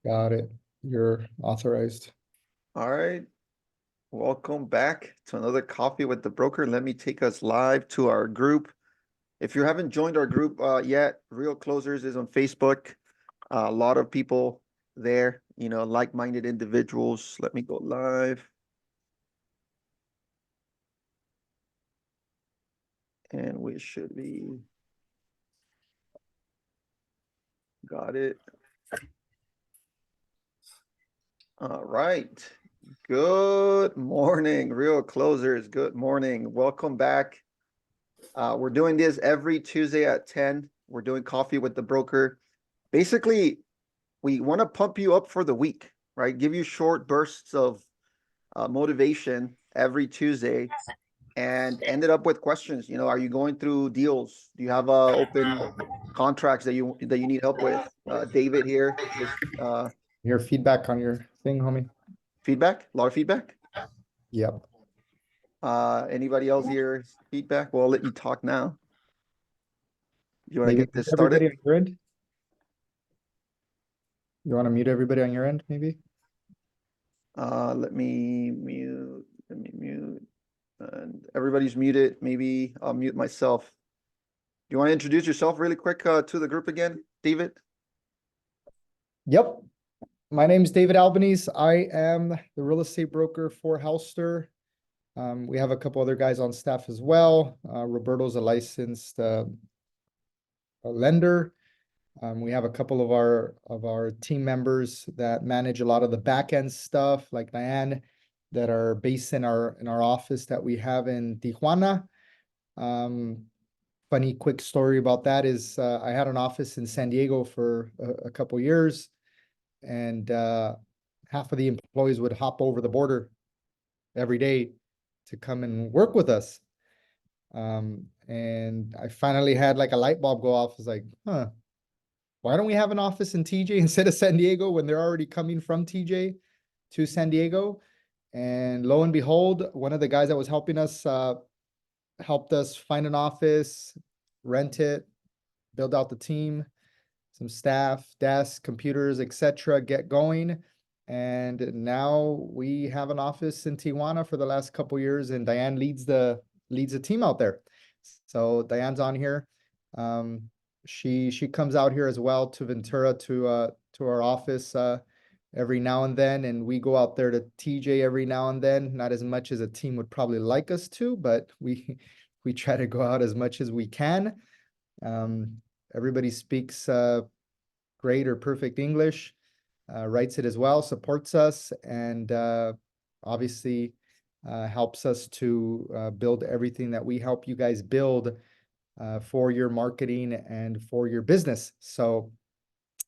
Got it. You're authorized. All right. Welcome back to another Coffee with the Broker. Let me take us live to our group. If you haven't joined our group yet, Real Closers is on Facebook. A lot of people there, like-minded individuals. Let me go live. And we should be. Got it. All right. Good morning, Real Closers. Good morning. Welcome back. We're doing this every Tuesday at 10. We're doing Coffee with the Broker. Basically, we want to pump you up for the week, right? Give you short bursts of motivation every Tuesday and ended up with questions. Are you going through deals? Do you have open contracts that you need help with? David here, just Your feedback on your thing, homie. feedback, a lot of feedback. Yep. Anybody else here feedback? Well, I'll let you talk now. You want to Maybe get this mute everybody started? on your end. You want to mute everybody on your end, maybe? Let me mute. And everybody's muted. Maybe I'll mute myself. Do you want to introduce yourself really quick to the group again, David? Yep. My name's David Albanese. I am the real estate broker for Halster. We have a couple other guys on staff as well. Roberto's a licensed lender. We have a couple of our team members that manage a lot of the back end stuff, like Diane, that are based in our office that we have in Tijuana. Funny quick story about that is I had an office in San Diego for a couple years, and half of the employees would hop over the border every day to come and work with us. And I finally had like a light bulb go off. I was like, why don't we have an office in TJ instead of San Diego when they're already coming from TJ to San Diego? And lo and behold, one of the guys that was helping us helped us find an office, rent it, build out the team, some staff, desks, computers, etc., get going. And now we have an office in Tijuana for the last couple years, and Diane leads the team out there. So Diane's on here. She comes out here as well to Ventura to our office every now and then, and we go out there to TJ every now and then. Not as much as a team would probably like us to, but we try to go out as much as we can. Everybody speaks great or perfect English, writes it as well, supports us, and obviously helps us to build everything that we help you guys build for your marketing and for your business. So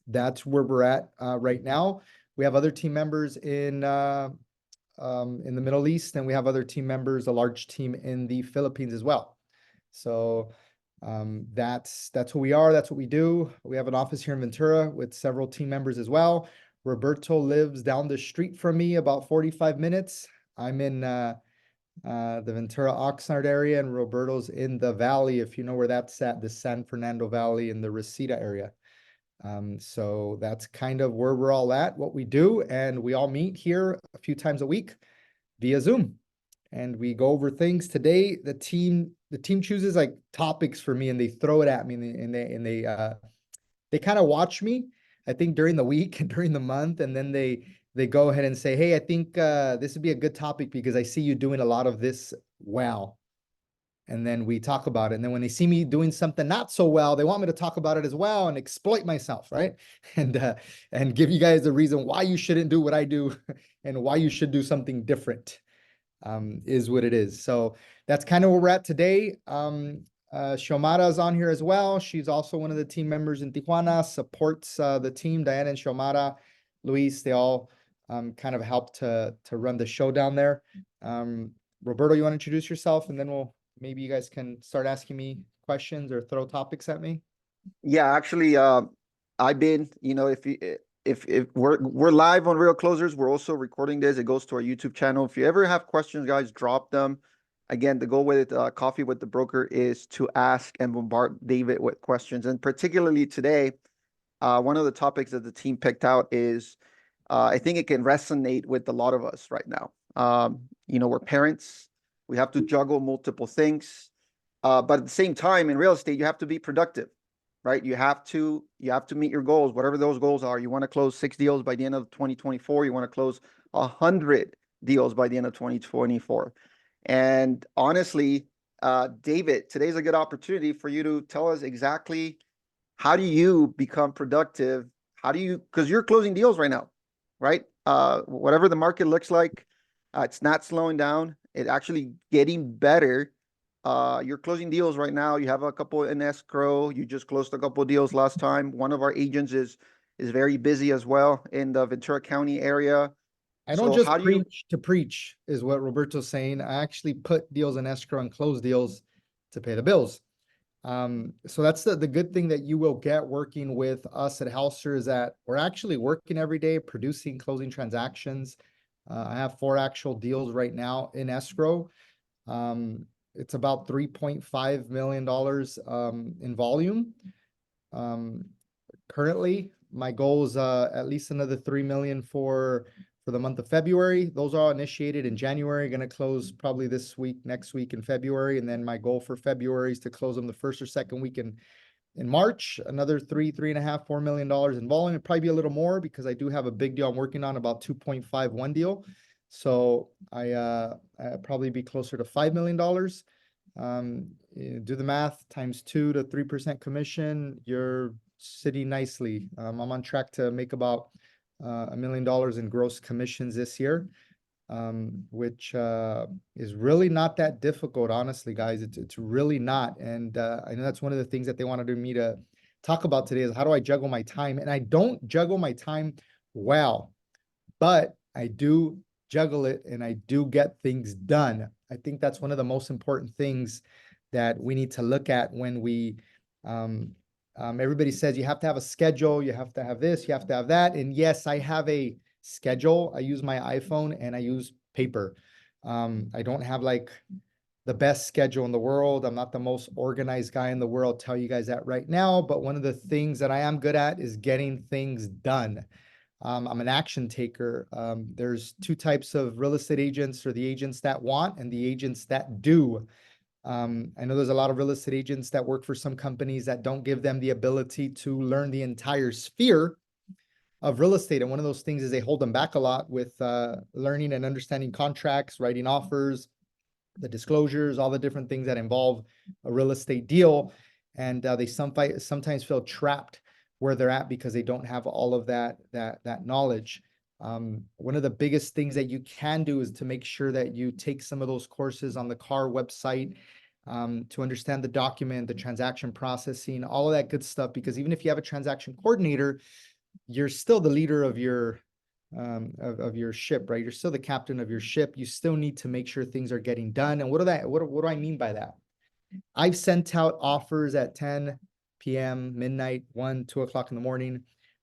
that's where we're at right now. We have other team members in the Middle East, and we have other team members, a large team in the Philippines as well. So that's who we are. That's what we do. We have an office here in Ventura with several team members as well. Roberto lives down the street from me, about 45 minutes. I'm in the Ventura Oxnard area, and Roberto's in the valley, if you know where that's at, the San Fernando Valley in the Reseda area. So that's kind of where we're all at, what we do, and we all meet here a few times a week via Zoom, and we go over things. Today, the team chooses like topics for me, and they throw it at me, and they kind of watch me, I think, during the week and during the month, and then they go ahead and say, hey, I think this would be a good topic because I see you doing a lot of this well. And then we talk about it. And then when they see me doing something not so well, they want me to talk about it as well and exploit myself, right? And give you guys the reason why you shouldn't do what I do and why you should do something different, is what it is. So that's kind of where we're at today. Xiomara is on here as well. She's also one of the team members in Tijuana, supports the team. Diana and Xiomara, Luis, they all kind of help to run the show down there. Roberto, you want to introduce yourself, and then maybe you guys can start asking me questions or throw topics at me. Yeah, actually, I've been, if we're live on Real Closers, we're also recording this. It goes to our YouTube channel. If you ever have questions, guys, drop them. Again, the goal with Coffee with the Broker is to ask and bombard David with questions. And particularly today, one of the topics that the team picked out is, I think it can resonate with a lot of us right now. We're parents, we have to juggle multiple things, but at the same time, in real estate, you have to be productive, right? You have to meet your goals, whatever those goals are. You want to close 6 deals by the end of 2024. You want to close 100 deals by the end of 2024. And honestly, David, today's a good opportunity for you to tell us exactly how do you become productive? Because you're closing deals right now, right? Whatever the market looks like, it's not slowing down. It's actually getting better. You're closing deals right now. You have a couple in escrow. You just closed a couple deals last time. One of our agents is very busy as well in the Ventura County area. I don't So just how do you? preach to preach, is what Roberto's saying. I actually put deals in escrow and close deals to pay the bills. So that's the good thing that you will get working with us at Halster, is that we're actually working every day, producing, closing transactions. I have 4 actual deals right now in escrow. It's about $3.5 million in volume. Currently, my goal is at least another 3 million for the month of February. Those are all initiated in January, going to close probably this week, next week in February. And then my goal for February is to close them the first or second week in March. Another $3.5, $4 million in volume. It'd probably be a little more because I do have a big deal I'm working on, about 2.51 deal. So I'd probably be closer to $5 million. Do the math, times 2 to 3% commission, you're sitting nicely. I'm on track to make about $1 million in gross commissions this year, which is really not that difficult, honestly, guys. It's really not. And I know that's one of the things that they wanted me to talk about today, is how do I juggle my time? And I don't juggle my time well, but I do juggle it and I do get things done. I think that's one of the most important things that we need to look at when we everybody says you have to have a schedule, you have to have this, you have to have that. And yes, I have a schedule. I use my iPhone and I use paper. I don't have like the best schedule in the world. I'm not the most organized guy in the world, tell you guys that right now. But one of the things that I am good at is getting things done. I'm an action taker. There's 2 types of real estate agents, or the agents that want and the agents that do. I know there's a lot of real estate agents that work for some companies that don't give them the ability to learn the entire sphere of real estate. And one of those things is they hold them back a lot with learning and understanding contracts, writing offers, the disclosures, all the different things that involve a real estate deal. And they sometimes feel trapped where they're at because they don't have all of that knowledge. One of the biggest things that you can do is to make sure that you take some of those courses on the CAR website to understand the document, the transaction processing, all of that good stuff. Because even if you have a transaction coordinator, you're still the leader of your ship, right? You're still the captain of your ship. You still need to make sure things are getting done. And what do I mean by that? I've sent out offers at 10 p.m., midnight, 1, 2 o'clock in the morning.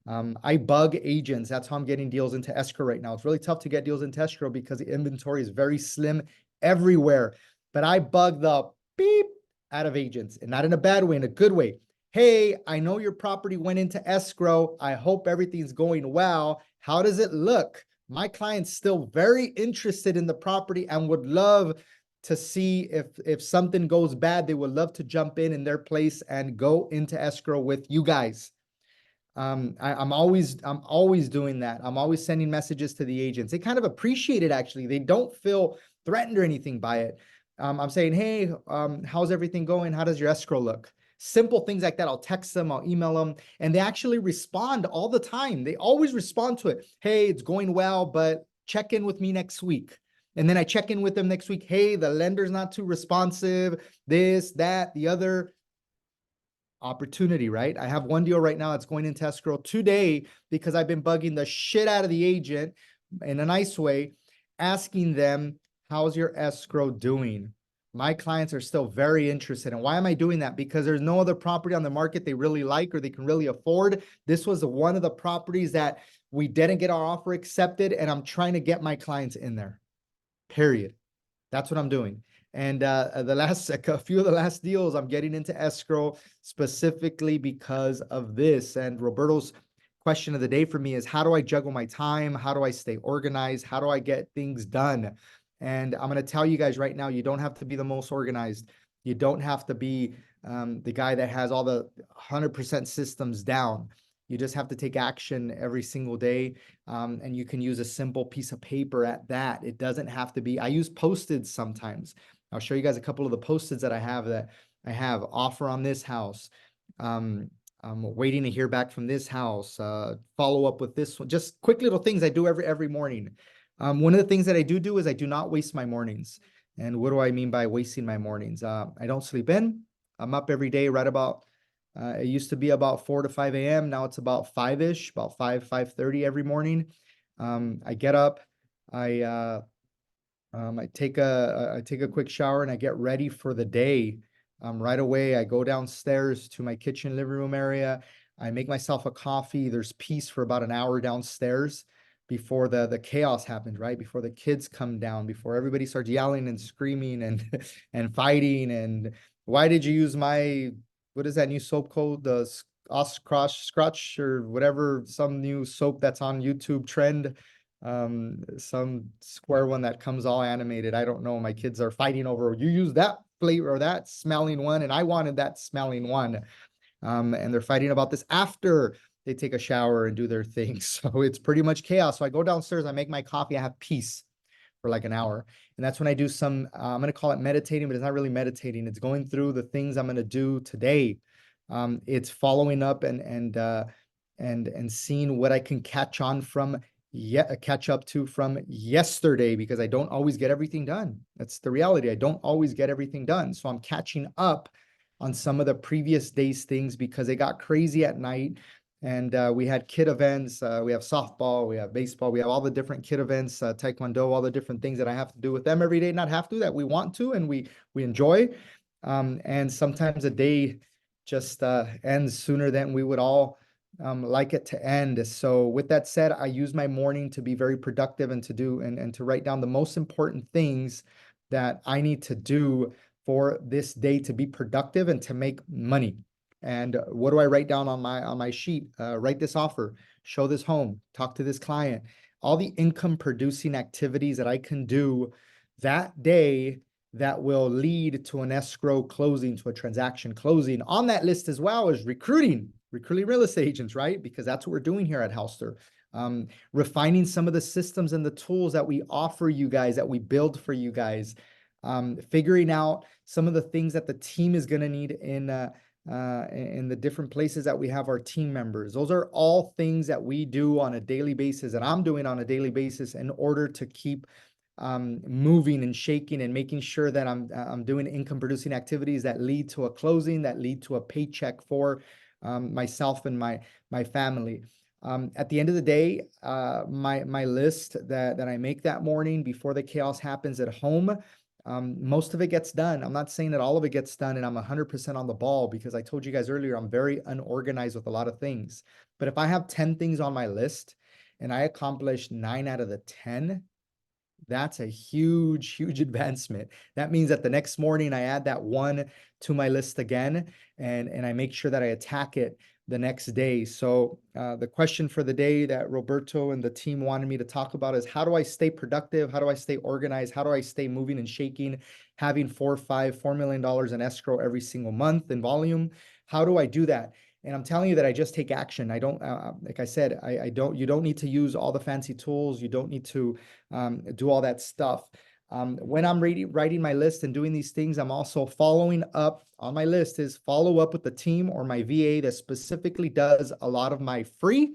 I bug agents. That's how I'm getting deals into escrow right now. It's really tough to get deals into escrow because the inventory is very slim everywhere. But I bug the beep out of agents, and not in a bad way, in a good way. Hey, I know your property went into escrow. I hope everything's going well. How does it look? My client's still very interested in the property and would love to see if something goes bad. They would love to jump in their place and go into escrow with you guys. I'm always doing that. I'm always sending messages to the agents. They kind of appreciate it, actually. They don't feel threatened or anything by it. I'm saying, hey, how's everything going? How does your escrow look? Simple things like that. I'll text them, I'll email them, and they actually respond all the time. They always respond to it. Hey, it's going well, but check in with me next week. And then I check in with them next week. Hey, the lender's not too responsive, this, that, the other. Opportunity, right? I have one deal right now that's going into escrow today because I've been bugging the shit out of the agent in a nice way, asking them, how's your escrow doing? My clients are still very interested. And why am I doing that? Because there's no other property on the market they really like or they can really afford. This was one of the properties that we didn't get our offer accepted, and I'm trying to get my clients in there. Period. That's what I'm doing. And a few of the last deals, I'm getting into escrow specifically because of this. And Roberto's question of the day for me is, how do I juggle my time? How do I stay organized? How do I get things done? And I'm going to tell you guys right now, you don't have to be the most organized. You don't have to be the guy that has all the 100% systems down. You just have to take action every single day. And you can use a simple piece of paper at that. It doesn't have to be, I use Post-its sometimes. I'll show you guys a couple of the Post-its that I have offer on this house. I'm waiting to hear back from this house, follow up with this one, just quick little things I do every morning. One of the things that I do is I do not waste my mornings. And what do I mean by wasting my mornings? I don't sleep in. I'm up every day right about, it used to be about 4 to 5 a.m. Now it's about 5-ish, about 5:30 every morning. I get up, I take a quick shower and I get ready for the day. Right away, I go downstairs to my kitchen living room area. I make myself a coffee. There's peace for about an hour downstairs before the chaos happens, right? Before the kids come down, before everybody starts yelling and screaming and and fighting. And why did you use what is that new soap called? The Scotch or whatever, some new soap that's on YouTube trend. Some square one that comes all animated. I don't know. My kids are fighting over, you use that flavor or that smelling one, and I wanted that smelling one. And they're fighting about this after they take a shower and do their thing. So it's pretty much chaos. So I go downstairs, I make my coffee, I have peace for like an hour. And that's when I do some, I'm going to call it meditating, but it's not really meditating. It's going through the things I'm going to do today. It's following up and seeing what I can catch up to from yesterday, because I don't always get everything done. That's the reality. I don't always get everything done. So I'm catching up on some of the previous day's things because it got crazy at night. And we had kid events. We have softball, we have baseball, we have all the different kid events, taekwondo, all the different things that I have to do with them every day. Not have to, that we want to, and we enjoy. And sometimes a day just ends sooner than we would all like it to end. So with that said, I use my morning to be very productive and to do and to write down the most important things that I need to do for this day to be productive and to make money. And what do I write down on my sheet? Write this offer, show this home, talk to this client, all the income producing activities that I can do that day that will lead to an escrow closing, to a transaction closing. On that list as well is recruiting real estate agents, right? Because that's what we're doing here at Halster. Refining some of the systems and the tools that we offer you guys, that we build for you guys. Figuring out some of the things that the team is going to need in the different places that we have our team members. Those are all things that we do on a daily basis, and I'm doing on a daily basis in order to keep moving and shaking and making sure that I'm doing income producing activities that lead to a closing, that lead to a paycheck for myself and my family. At the end of the day, my list that I make that morning before the chaos happens at home, most of it gets done. I'm not saying that all of it gets done and I'm 100% on the ball, because I told you guys earlier, I'm very unorganized with a lot of things. But if I have 10 things on my list and I accomplish 9 out of the 10, that's a huge advancement. That means that the next morning I add that one to my list again, and I make sure that I attack it the next day. So the question for the day that Roberto and the team wanted me to talk about is, how do I stay productive? How do I stay organized? How do I stay moving and shaking, having $4 million in escrow every single month in volume? How do I do that? And I'm telling you that I just take action. I don't, like I said, you don't need to use all the fancy tools. You don't need to do all that stuff. When I'm writing my list and doing these things, I'm also following up on my list is follow up with the team or my VA that specifically does a lot of my free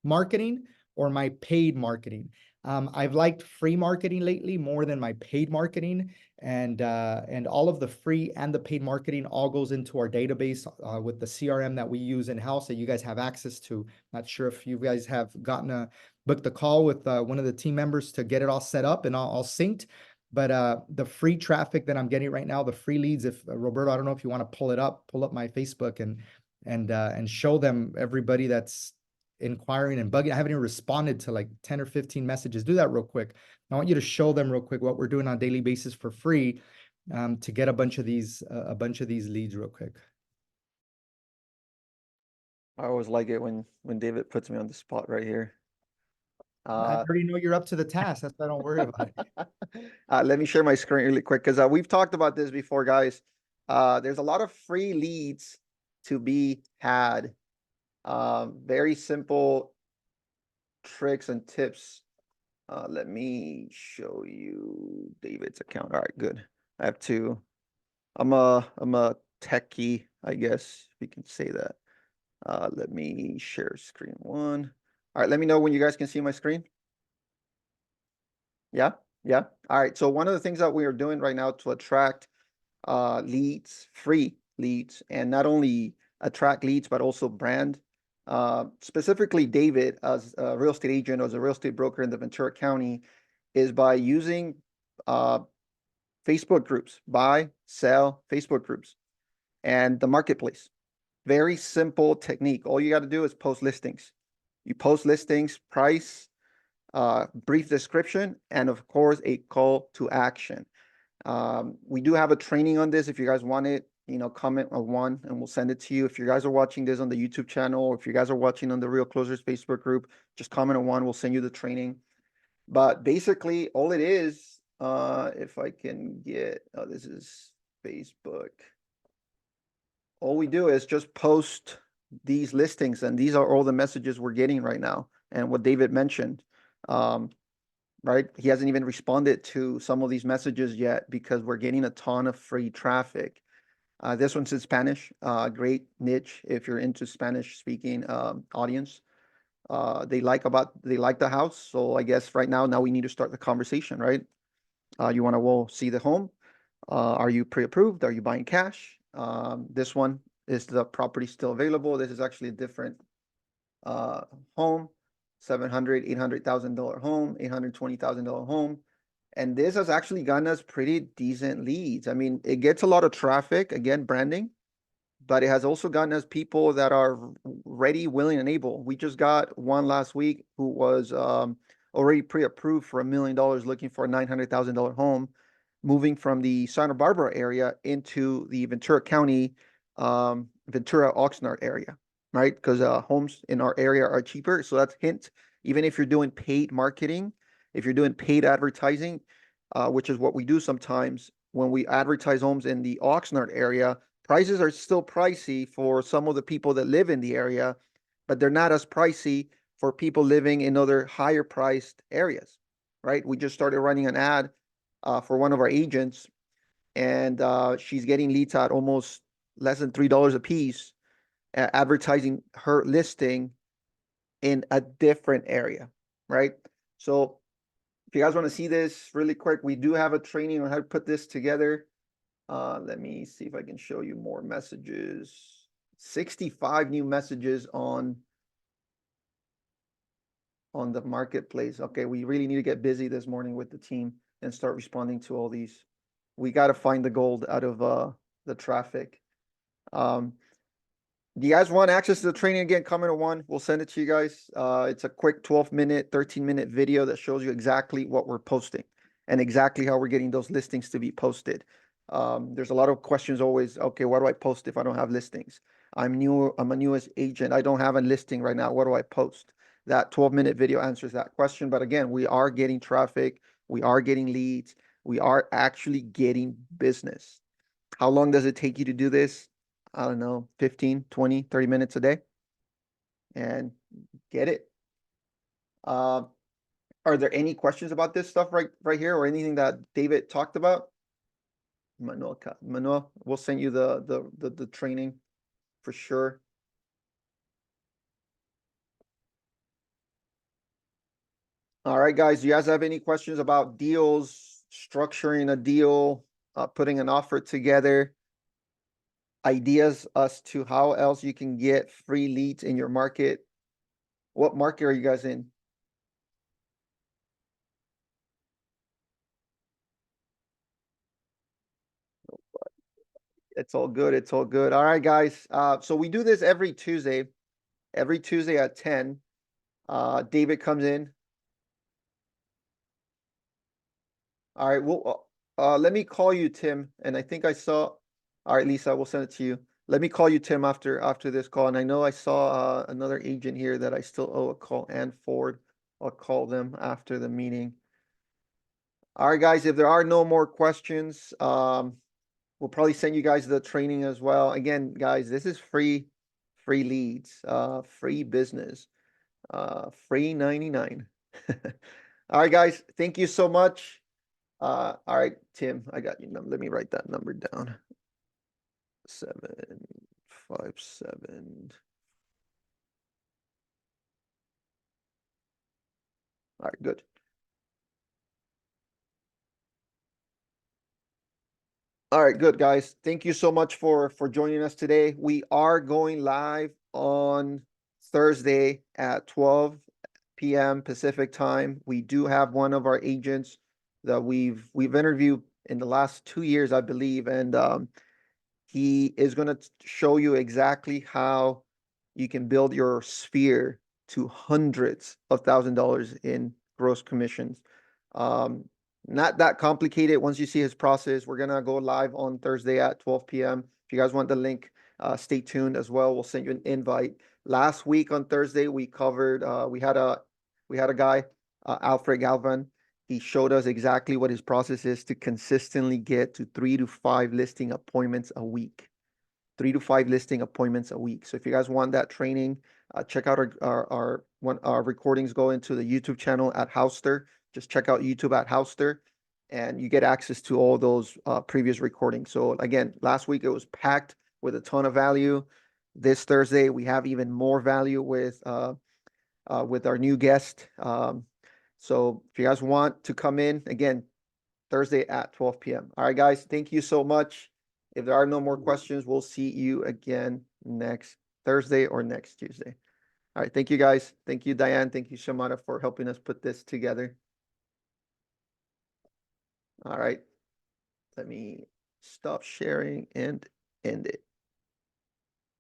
marketing or my paid marketing. I've liked free marketing lately more than my paid marketing, and all of the free and the paid marketing all goes into our database with the CRM that we use in-house that you guys have access to. Not sure if you guys have booked a call with one of the team members to get it all set up and all synced. But the free traffic that I'm getting right now, the free leads, if Roberto, I don't know if you want to pull up my Facebook and show them everybody that's inquiring and bugging. I haven't even responded to like 10 or 15 messages. Do that real quick. I want you to show them real quick what we're doing on a daily basis for free. to get a bunch of these leads real quick. I always like it when David puts me on the spot right here. I already know you're up to the task. That's why I don't worry about it. Let me share my screen really quick because we've talked about this before, guys. There's a lot of free leads to be had. Very simple tricks and tips. Let me show you David's account. All right, good. I have two. I'm a techie, I guess we can say that. Let me share screen one. All right, let me know when you guys can see my screen. Yeah, yeah. All right. So one of the things that we are doing right now to attract leads, free leads, and not only attract leads, but also brand. Specifically, David, as a real estate agent, as a real estate broker in the Ventura County, is by using Facebook groups, buy, sell Facebook groups, and the marketplace. Very simple technique. All you got to do is post listings. You post listings, price, brief description, and of course, a call to action. We do have a training on this. If you guys want it, comment on one and we'll send it to you. If you guys are watching this on the YouTube channel, or if you guys are watching on the Real Closers Facebook group, just comment on one. We'll send you the training. But basically, all it is, if I can get, this is Facebook. All we do is just post these listings, and these are all the messages we're getting right now. And what David mentioned, right? He hasn't even responded to some of these messages yet because we're getting a ton of free traffic. This one's in Spanish, great niche if you're into Spanish speaking audience. They like the house. So I guess now we need to start the conversation, right? You want to see the home. Are you pre-approved? Are you buying cash? This one, is the property still available? This is actually a different home. $700,000, $800,000 home, $820,000 home. And this has actually gotten us pretty decent leads. I mean, it gets a lot of traffic, again, branding, but it has also gotten us people that are ready, willing, and able. We just got one last week who was already pre-approved for $1 million, looking for a $900,000 home, moving from the Santa Barbara area into the Ventura County, Ventura Oxnard area. Right? Because homes in our area are cheaper. So that's hint. Even if you're doing paid marketing, if you're doing paid advertising, which is what we do sometimes when we advertise homes in the Oxnard area, prices are still pricey for some of the people that live in the area, but they're not as pricey for people living in other higher priced areas. Right? We just started running an ad for one of our agents, and she's getting leads at almost less than $3 a piece, advertising her listing in a different area, right? So if you guys want to see this really quick, we do have a training on how to put this together. Let me see if I can show you more messages. 65 new messages on the marketplace. Okay, we really need to get busy this morning with the team and start responding to all these. We got to find the gold out of the traffic. Do you guys want access to the training? Again, comment on one. We'll send it to you guys. It's a quick 12-minute, 13-minute video that shows you exactly what we're posting and exactly how we're getting those listings to be posted. There's a lot of questions always. Okay, what do I post if I don't have listings? I'm a newest agent. I don't have a listing right now. What do I post? That 12-minute video answers that question. But again, we are getting traffic. We are getting leads. We are actually getting business. How long does it take you to do this? I don't know, 15, 20, 30 minutes a day and get it. Are there any questions about this stuff right here or anything that David talked about? Manuel, we'll send you the training for sure. All right, guys, do you guys have any questions about deals, structuring a deal, putting an offer together? Ideas as to how else you can get free leads in your market? What market are you guys in? It's all good. It's all good. All right, guys. So we do this every Tuesday at 10. David comes in. All right. Let me call you, Tim, and I think I saw, all right, Lisa, we'll send it to you. Let me call you, Tim, after this call, and I know I saw another agent here that I still owe a call, and Ford. I'll call them after the meeting. All right, guys, if there are no more questions, we'll probably send you guys the training as well. Again, guys, this is free leads, free business, free 99. All right, guys, thank you so much. All right, Tim, I got your number. Let me write that number down. 757. All right, good. All right, good, guys. Thank you so much for joining us today. We are going live on Thursday at 12 p.m. Pacific time. We do have one of our agents that we've interviewed in the last 2 years, I believe, and he is going to show you exactly how you can build your sphere to hundreds of $1,000s in gross commissions. Not that complicated. Once you see his process, we're going to go live on Thursday at 12 p.m. If you guys want the link, stay tuned as well. We'll send you an invite. Last week on Thursday, we covered, we had a guy, Alfred Galvan. He showed us exactly what his process is to consistently get to 3 to 5 listing appointments a week. 3 to 5 listing appointments a week. So if you guys want that training, check out our recordings. Go into the YouTube channel at Houster. Just check out YouTube at Houster, and you get access to all those previous recordings. So again, last week it was packed with a ton of value. This Thursday we have even more value with our new guest. So if you guys want to come in, again, Thursday at 12 p.m. All right, guys, thank you so much. If there are no more questions, we'll see you again next Thursday or next Tuesday. All right, thank you, guys. Thank you, Diane. Thank you, Shamata, for helping us put this together. All right, let me stop sharing and end it.